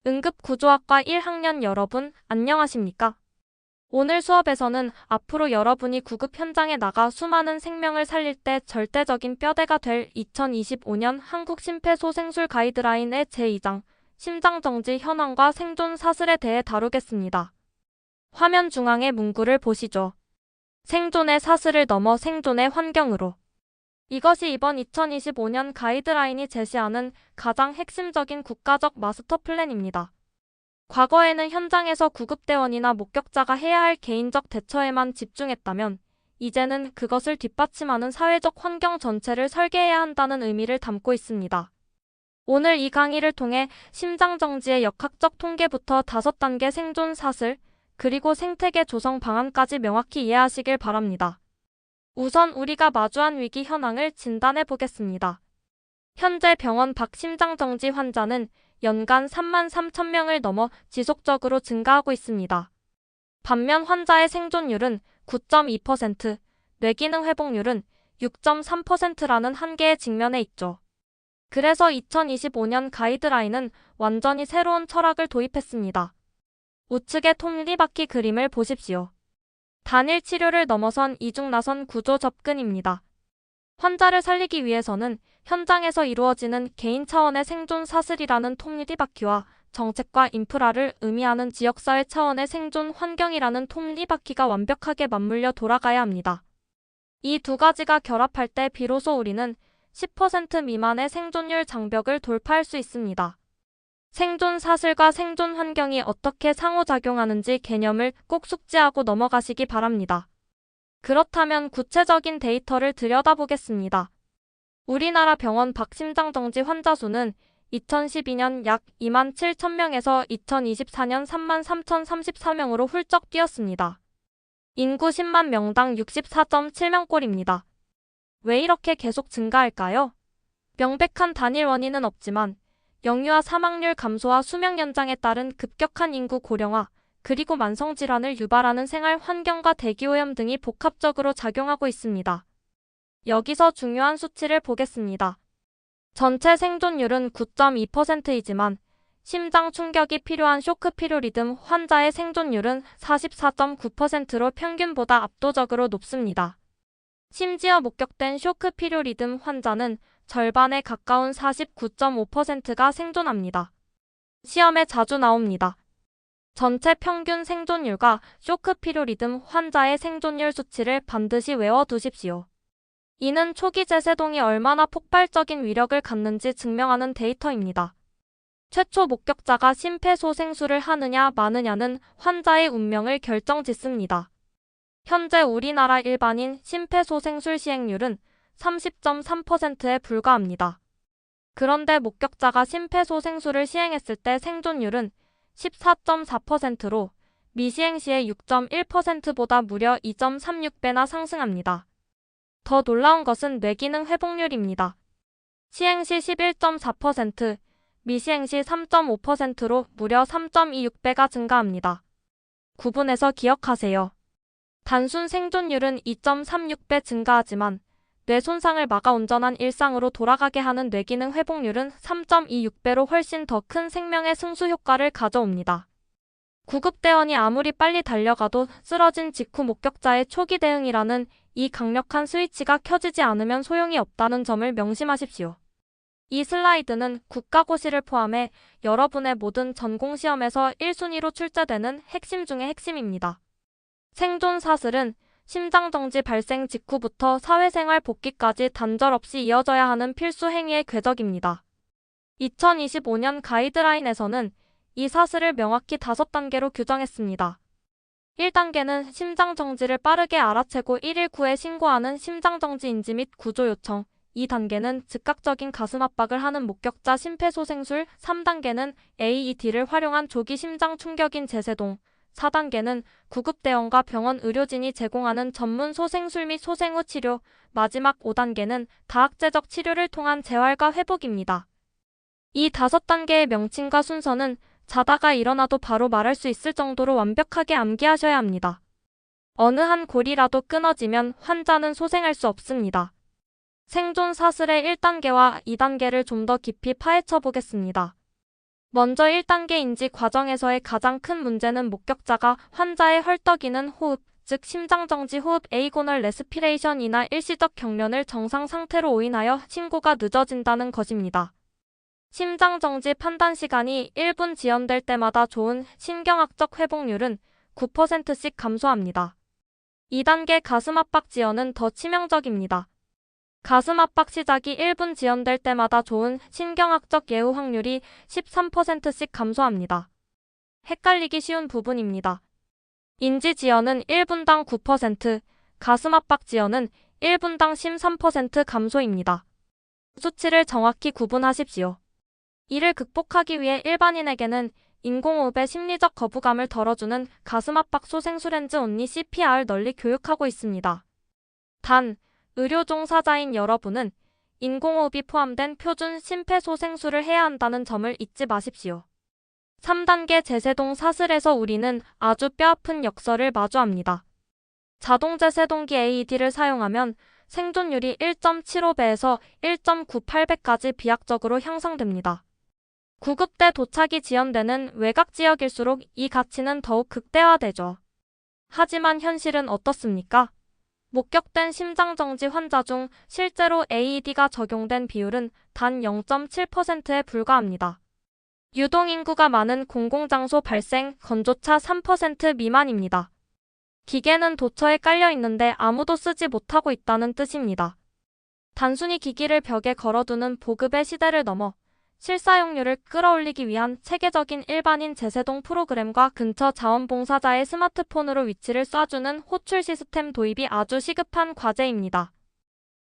응급구조학과 1학년 여러분, 안녕하십니까? 오늘 수업에서는 앞으로 여러분이 구급 현장에 나가 수많은 생명을 살릴 때 절대적인 뼈대가 될 2025년 한국 심폐소생술 가이드라인의 제2장, 심장정지 현황과 생존 사슬에 대해 다루겠습니다. 화면 중앙의 문구를 보시죠. 생존의 사슬을 넘어 생존의 환경으로. 이것이 이번 2025년 가이드라인이 제시하는 가장 핵심적인 국가적 마스터 플랜입니다. 과거에는 현장에서 구급대원이나 목격자가 해야 할 개인적 대처에만 집중했다면, 이제는 그것을 뒷받침하는 사회적 환경 전체를 설계해야 한다는 의미를 담고 있습니다. 오늘 이 강의를 통해 심장정지의 역학적 통계부터 5단계 생존 사슬, 그리고 생태계 조성 방안까지 명확히 이해하시길 바랍니다. 우선 우리가 마주한 위기 현황을 진단해 보겠습니다. 현재 병원 밖 심장정지 환자는 연간 33,000명을 넘어 지속적으로 증가하고 있습니다. 반면 환자의 생존율은 9.2%, 뇌기능 회복률은 6.3%라는 한계에 직면해 있죠. 그래서 2025년 가이드라인은 완전히 새로운 철학을 도입했습니다. 우측의 톱니바퀴 그림을 보십시오. 단일 치료를 넘어선 이중 나선 구조 접근입니다. 환자를 살리기 위해서는 현장에서 이루어지는 개인 차원의 생존 사슬이라는 톱니바퀴와 정책과 인프라를 의미하는 지역사회 차원의 생존 환경이라는 톱니바퀴가 완벽하게 맞물려 돌아가야 합니다. 이 두 가지가 결합할 때 비로소 우리는 10% 미만의 생존율 장벽을 돌파할 수 있습니다. 생존 사슬과 생존 환경이 어떻게 상호작용하는지 개념을 꼭 숙지하고 넘어가시기 바랍니다. 그렇다면 구체적인 데이터를 들여다보겠습니다. 우리나라 병원 밖 심장정지 환자 수는 2012년 약 27,000명에서 2024년 33,034명으로 훌쩍 뛰었습니다. 인구 10만 명당 64.7명꼴입니다. 왜 이렇게 계속 증가할까요? 명백한 단일 원인은 없지만 영유아 사망률 감소와 수명 연장에 따른 급격한 인구 고령화, 그리고 만성질환을 유발하는 생활 환경과 대기오염 등이 복합적으로 작용하고 있습니다. 여기서 중요한 수치를 보겠습니다. 전체 생존율은 9.2%이지만 심장 충격이 필요한 쇼크 필요 리듬 환자의 생존율은 44.9%로 평균보다 압도적으로 높습니다. 심지어 목격된 쇼크 필요 리듬 환자는 절반에 가까운 49.5%가 생존합니다. 시험에 자주 나옵니다. 전체 평균 생존율과 쇼크 필요 리듬 환자의 생존율 수치를 반드시 외워두십시오. 이는 초기 제세동이 얼마나 폭발적인 위력을 갖는지 증명하는 데이터입니다. 최초 목격자가 심폐소생술을 하느냐 마느냐는 환자의 운명을 결정짓습니다. 현재 우리나라 일반인 심폐소생술 시행률은 30.3%에 불과합니다. 그런데 목격자가 심폐소생술을 시행했을 때 생존율은 14.4%로 미시행 시의 6.1%보다 무려 2.36배나 상승합니다. 더 놀라운 것은 뇌기능 회복률입니다. 시행 시 11.4%, 미시행 시 3.5%로 무려 3.26배가 증가합니다. 구분해서 기억하세요. 단순 생존율은 2.36배 증가하지만 뇌 손상을 막아 온전한 일상으로 돌아가게 하는 뇌기능 회복률은 3.26배로 훨씬 더 큰 생명의 승수 효과를 가져옵니다. 구급대원이 아무리 빨리 달려가도 쓰러진 직후 목격자의 초기 대응이라는 이 강력한 스위치가 켜지지 않으면 소용이 없다는 점을 명심하십시오. 이 슬라이드는 국가고시를 포함해 여러분의 모든 전공시험에서 1순위로 출제되는 핵심 중의 핵심입니다. 생존 사슬은 심장정지 발생 직후부터 사회생활 복귀까지 단절 없이 이어져야 하는 필수 행위의 궤적입니다. 2025년 가이드라인에서는 이 사슬을 명확히 5단계로 규정했습니다. 1단계는 심장정지를 빠르게 알아채고 119에 신고하는 심장정지 인지 및 구조 요청, 2단계는 즉각적인 가슴 압박을 하는 목격자 심폐소생술, 3단계는 AED를 활용한 조기 심장 충격인 제세동, 4단계는 구급대원과 병원 의료진이 제공하는 전문 소생술 및 소생 후 치료, 마지막 5단계는 다학제적 치료를 통한 재활과 회복입니다. 이 5단계의 명칭과 순서는 자다가 일어나도 바로 말할 수 있을 정도로 완벽하게 암기하셔야 합니다. 어느 한 골이라도 끊어지면 환자는 소생할 수 없습니다. 생존 사슬의 1단계와 2단계를 좀 더 깊이 파헤쳐 보겠습니다. 먼저 1단계 인지 과정에서의 가장 큰 문제는 목격자가 환자의 헐떡이는 호흡, 즉 심장정지 호흡 에이고널 레스피레이션이나 일시적 경련을 정상 상태로 오인하여 신고가 늦어진다는 것입니다. 심장정지 판단 시간이 1분 지연될 때마다 좋은 신경학적 회복률은 9%씩 감소합니다. 2단계 가슴 압박 지연은 더 치명적입니다. 가슴 압박 시작이 1분 지연될 때마다 좋은 신경학적 예후 확률이 13%씩 감소합니다. 헷갈리기 쉬운 부분입니다. 인지 지연은 1분당 9%, 가슴 압박 지연은 1분당 13% 감소입니다. 수치를 정확히 구분하십시오. 이를 극복하기 위해 일반인에게는 인공호흡의 심리적 거부감을 덜어주는 가슴 압박 소생술 렌즈 온리 CPR을 널리 교육하고 있습니다. 단, 의료 종사자인 여러분은 인공호흡이 포함된 표준 심폐소생술을 해야 한다는 점을 잊지 마십시오. 3단계 제세동 사슬에서 우리는 아주 뼈아픈 역설을 마주합니다. 자동 제세동기 AED를 사용하면 생존율이 1.75배에서 1.98배까지 비약적으로 향상됩니다. 구급대 도착이 지연되는 외곽 지역일수록 이 가치는 더욱 극대화되죠. 하지만 현실은 어떻습니까? 목격된 심장정지 환자 중 실제로 AED가 적용된 비율은 단 0.7%에 불과합니다. 유동인구가 많은 공공장소 발생 건조차 3% 미만입니다. 기계는 도처에 깔려 있는데 아무도 쓰지 못하고 있다는 뜻입니다. 단순히 기기를 벽에 걸어두는 보급의 시대를 넘어 실사용률을 끌어올리기 위한 체계적인 일반인 제세동 프로그램과 근처 자원봉사자의 스마트폰으로 위치를 쏴주는 호출 시스템 도입이 아주 시급한 과제입니다.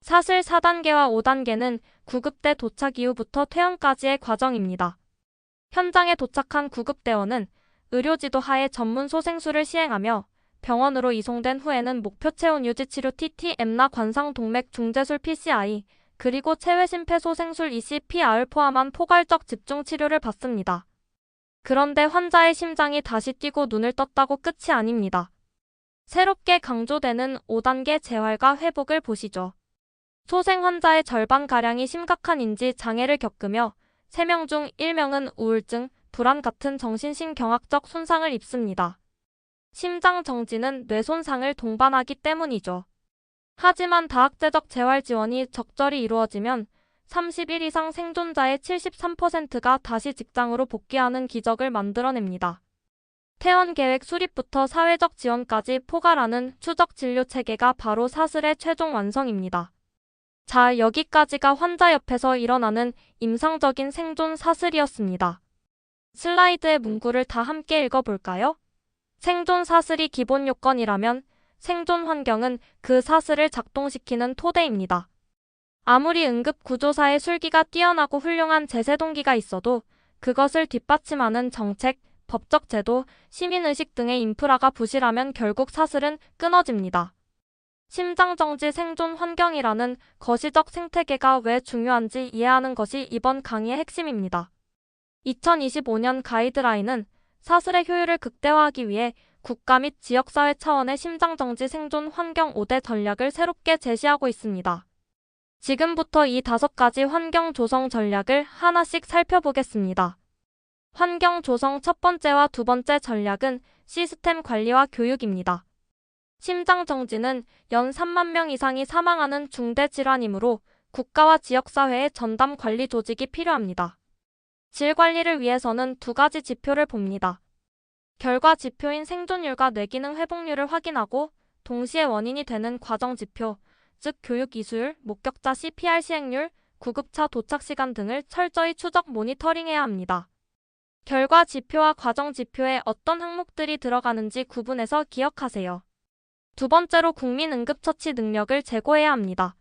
사슬 4단계와 5단계는 구급대 도착 이후부터 퇴원까지의 과정입니다. 현장에 도착한 구급대원은 의료지도 하에 전문 소생술을 시행하며 병원으로 이송된 후에는 목표 체온 유지 치료 TT, 엠나 관상 동맥 중재술 PCI, 그리고 체외 심폐소생술 ECPR을 포함한 포괄적 집중 치료를 받습니다. 그런데 환자의 심장이 다시 뛰고 눈을 떴다고 끝이 아닙니다. 새롭게 강조되는 5단계 재활과 회복을 보시죠. 소생 환자의 절반가량이 심각한 인지 장애를 겪으며 3명 중 1명은 우울증, 불안 같은 정신신경학적 손상을 입습니다. 심장 정지는 뇌 손상을 동반하기 때문이죠. 하지만 다학제적 재활 지원이 적절히 이루어지면 30일 이상 생존자의 73%가 다시 직장으로 복귀하는 기적을 만들어냅니다. 퇴원 계획 수립부터 사회적 지원까지 포괄하는 추적 진료 체계가 바로 사슬의 최종 완성입니다. 자, 여기까지가 환자 옆에서 일어나는 임상적인 생존 사슬이었습니다. 슬라이드의 문구를 다 함께 읽어볼까요? 생존 사슬이 기본 요건이라면 생존 환경은 그 사슬을 작동시키는 토대입니다. 아무리 응급구조사의 술기가 뛰어나고 훌륭한 제세동기가 있어도 그것을 뒷받침하는 정책, 법적 제도, 시민의식 등의 인프라가 부실하면 결국 사슬은 끊어집니다. 심장정지 생존 환경이라는 거시적 생태계가 왜 중요한지 이해하는 것이 이번 강의의 핵심입니다. 2025년 가이드라인은 사슬의 효율을 극대화하기 위해 국가 및 지역사회 차원의 심장정지 생존 환경 5대 전략을 새롭게 제시하고 있습니다. 지금부터 이 5가지 환경 조성 전략을 하나씩 살펴보겠습니다. 환경 조성 첫 번째와 두 번째 전략은 시스템 관리와 교육입니다. 심장정지는 연 3만 명 이상이 사망하는 중대 질환이므로 국가와 지역사회의 전담 관리 조직이 필요합니다. 질 관리를 위해서는 2가지 지표를 봅니다. 결과 지표인 생존율과 뇌기능 회복률을 확인하고 동시에 원인이 되는 과정 지표, 즉 교육 이수율, 목격자 CPR 시행률, 구급차 도착 시간 등을 철저히 추적 모니터링해야 합니다. 결과 지표와 과정 지표에 어떤 항목들이 들어가는지 구분해서 기억하세요. 두 번째로 국민 응급처치 능력을 제고해야 합니다.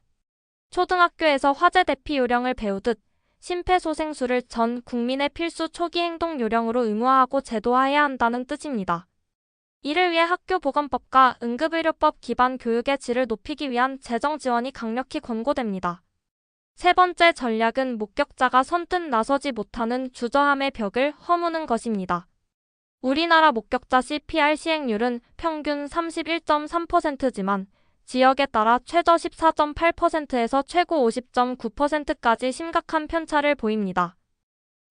초등학교에서 화재 대피 요령을 배우듯 심폐소생술을 전 국민의 필수 초기 행동 요령으로 의무화하고 제도화해야 한다는 뜻입니다. 이를 위해 학교보건법과 응급의료법 기반 교육의 질을 높이기 위한 재정 지원이 강력히 권고됩니다. 세 번째 전략은 목격자가 선뜻 나서지 못하는 주저함의 벽을 허무는 것입니다. 우리나라 목격자 CPR 시행률은 평균 31.3%지만 지역에 따라 최저 14.8%에서 최고 50.9%까지 심각한 편차를 보입니다.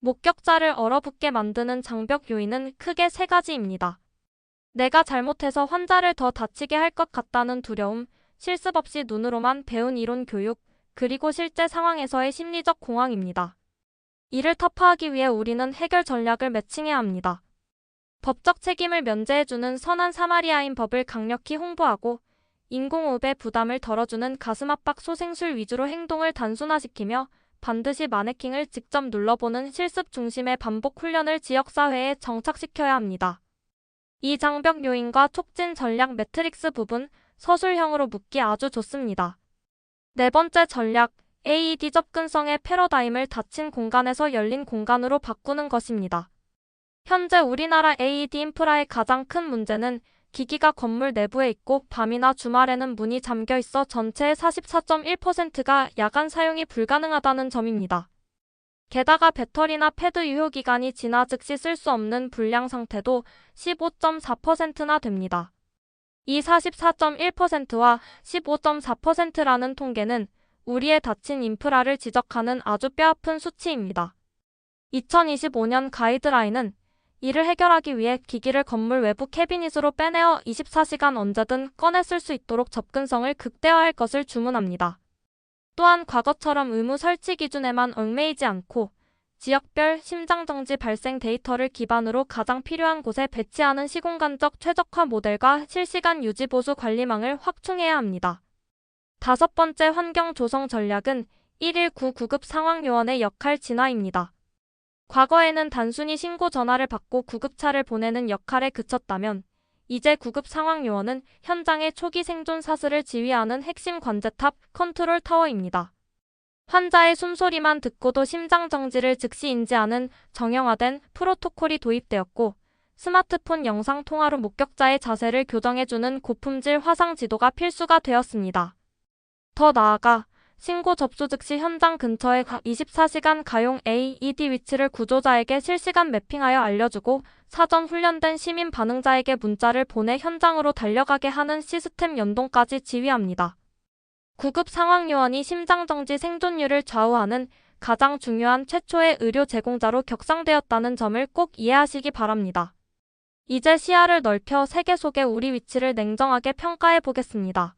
목격자를 얼어붙게 만드는 장벽 요인은 크게 세 가지입니다. 내가 잘못해서 환자를 더 다치게 할 것 같다는 두려움, 실습 없이 눈으로만 배운 이론 교육, 그리고 실제 상황에서의 심리적 공황입니다. 이를 타파하기 위해 우리는 해결 전략을 매칭해야 합니다. 법적 책임을 면제해주는 선한 사마리아인 법을 강력히 홍보하고 인공호흡의 부담을 덜어주는 가슴압박 소생술 위주로 행동을 단순화시키며 반드시 마네킹을 직접 눌러보는 실습 중심의 반복 훈련을 지역사회에 정착시켜야 합니다. 이 장벽 요인과 촉진 전략 매트릭스 부분, 서술형으로 묻기 아주 좋습니다. 네 번째 전략, AED 접근성의 패러다임을 닫힌 공간에서 열린 공간으로 바꾸는 것입니다. 현재 우리나라 AED 인프라의 가장 큰 문제는 기기가 건물 내부에 있고 밤이나 주말에는 문이 잠겨 있어 전체의 44.1%가 야간 사용이 불가능하다는 점입니다. 게다가 배터리나 패드 유효기간이 지나 즉시 쓸 수 없는 불량 상태도 15.4%나 됩니다. 이 44.1%와 15.4%라는 통계는 우리의 닫힌 인프라를 지적하는 아주 뼈아픈 수치입니다. 2025년 가이드라인은 이를 해결하기 위해 기기를 건물 외부 캐비닛으로 빼내어 24시간 언제든 꺼내 쓸 수 있도록 접근성을 극대화할 것을 주문합니다. 또한 과거처럼 의무 설치 기준에만 얽매이지 않고 지역별 심장정지 발생 데이터를 기반으로 가장 필요한 곳에 배치하는 시공간적 최적화 모델과 실시간 유지보수 관리망을 확충해야 합니다. 다섯 번째 환경 조성 전략은 119 구급 상황요원의 역할 진화입니다. 과거에는 단순히 신고 전화를 받고 구급차를 보내는 역할에 그쳤다면 이제 구급 상황요원은 현장의 초기 생존 사슬을 지휘하는 핵심 관제탑 컨트롤 타워입니다. 환자의 숨소리만 듣고도 심장 정지를 즉시 인지하는 정형화된 프로토콜이 도입되었고 스마트폰 영상 통화로 목격자의 자세를 교정해주는 고품질 화상 지도가 필수가 되었습니다. 더 나아가 신고 접수 즉시 현장 근처에 24시간 가용 AED 위치를 구조자에게 실시간 매핑하여 알려주고 사전 훈련된 시민 반응자에게 문자를 보내 현장으로 달려가게 하는 시스템 연동까지 지휘합니다. 구급 상황요원이 심장정지 생존율을 좌우하는 가장 중요한 최초의 의료 제공자로 격상되었다는 점을 꼭 이해하시기 바랍니다. 이제 시야를 넓혀 세계 속의 우리 위치를 냉정하게 평가해 보겠습니다.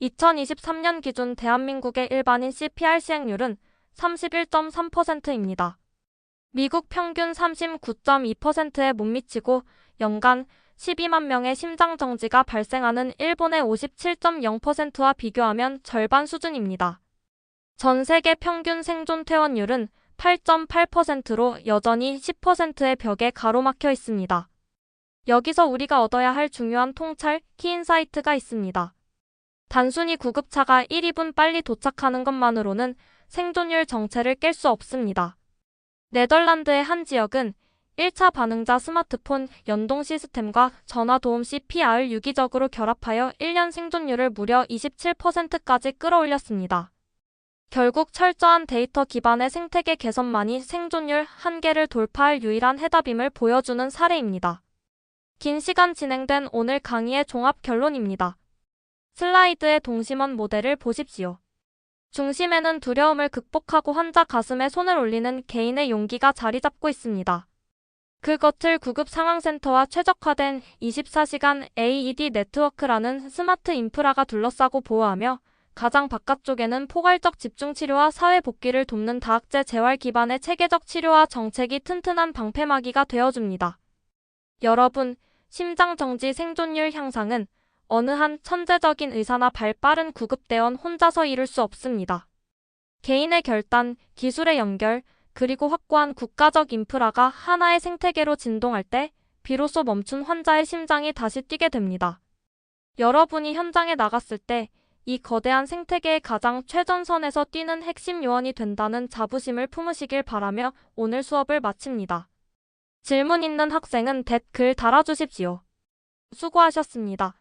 2023년 기준 대한민국의 일반인 CPR 시행률은 31.3%입니다. 미국 평균 39.2%에 못 미치고 연간 12만 명의 심장정지가 발생하는 일본의 57.0%와 비교하면 절반 수준입니다. 전 세계 평균 생존 퇴원율은 8.8%로 여전히 10%의 벽에 가로막혀 있습니다. 여기서 우리가 얻어야 할 중요한 통찰, 키인사이트가 있습니다. 단순히 구급차가 1~2분 빨리 도착하는 것만으로는 생존율 정체를 깰 수 없습니다. 네덜란드의 한 지역은 1차 반응자 스마트폰 연동 시스템과 전화 도움 CPR을 유기적으로 결합하여 1년 생존율을 무려 27%까지 끌어올렸습니다. 결국 철저한 데이터 기반의 생태계 개선만이 생존율 한계를 돌파할 유일한 해답임을 보여주는 사례입니다. 긴 시간 진행된 오늘 강의의 종합 결론입니다. 슬라이드의 동심원 모델을 보십시오. 중심에는 두려움을 극복하고 환자 가슴에 손을 올리는 개인의 용기가 자리 잡고 있습니다. 그 겉을 구급 상황센터와 최적화된 24시간 AED 네트워크라는 스마트 인프라가 둘러싸고 보호하며 가장 바깥쪽에는 포괄적 집중치료와 사회복귀를 돕는 다학제 재활 기반의 체계적 치료와 정책이 튼튼한 방패막이가 되어줍니다. 여러분, 심장정지 생존율 향상은 어느 한 천재적인 의사나 발 빠른 구급대원 혼자서 이룰 수 없습니다. 개인의 결단, 기술의 연결, 그리고 확고한 국가적 인프라가 하나의 생태계로 진동할 때 비로소 멈춘 환자의 심장이 다시 뛰게 됩니다. 여러분이 현장에 나갔을 때 이 거대한 생태계의 가장 최전선에서 뛰는 핵심 요원이 된다는 자부심을 품으시길 바라며 오늘 수업을 마칩니다. 질문 있는 학생은 댓글 달아주십시오. 수고하셨습니다.